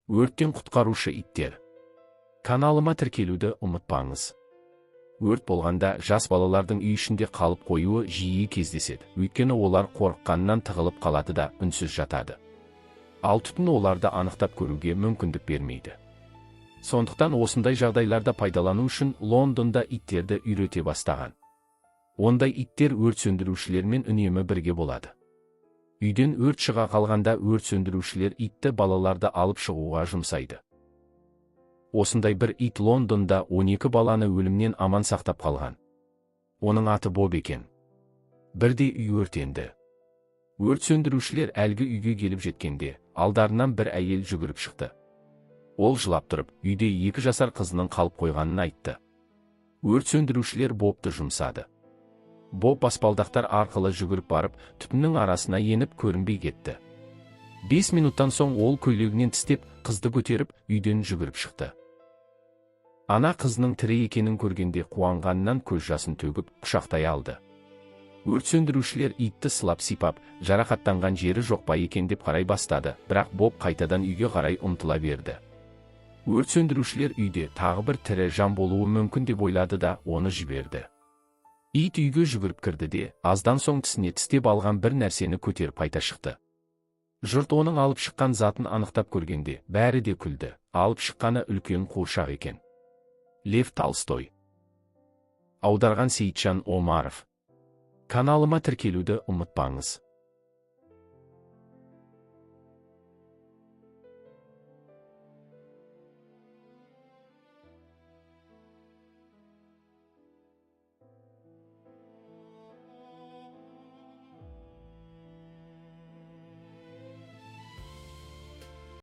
Өрттен құтқарушы иттер. Каналыма тіркелуді ұмытпаңыз. Өрт болғанда жас балалардың үй ішінде қалып қоюы жиі кездеседі, өйткені олар қорыққаннан тығылып қалады да үнсіз жатады. Ал түтін оларды анықтап көруге мүмкіндік бермейді. Сондықтан осындай жағдайларда пайдалану үшін Лондонда иттерді үйрете бастаған. Ондай иттер өрт сөндірушілермен үнемі бірге болады. Үйден өрт шыға қалғанда өрт сөндірушілер итті балаларды алып шығуға жұмсайды. Осындай бір ит Лондонда 12 баланы өлімнен аман сақтап қалған. Оның аты Боб екен. Бірде үй өртенді. Өрт сөндірушілер әлгі үйге келіп жеткенде, алдарынан бір әйел жүгіріп шықты. Ол жылап тұрып, үйде 2 жасар қызының қалып қойғанын айтты. Өрт сөндірушілер Бобты жұмсады. Боб баспалдақтар арқылы жүгіріп барып, түтіннің арасына еніп көрінбей кетті. 5 минуттан соң ол көйлегінен тістеп, қызды көтеріп, үйден жүгіріп шықты. Ана қызының тірі екенін көргенде қуанғаннан көз жасын төгіп, құшақтай алды. Өрт сөндірушілер итті сылап-сипап, жарақаттанған жері жоқ па екен деп қарай бастады, бірақ Боб қайтадан үйге қарай ұмтыла берді. Өрт сөндірушілер үйде тағы бір тірі жан болуы мүмкін деп ойлады да оны жіберді. Ит үйге жүгіріп кірді де, аздан соң тісіне тістеп алған бір нәрсені көтеріп қайта шықты. Жұрт оның алып шыққан затын анықтап көргенде, бәрі де күлді. Алып шыққаны үлкен қуыршақ екен. Лев Толстой. Аударған Сейітжан Омаров. Каналыма тіркелуді ұмытпаңыз.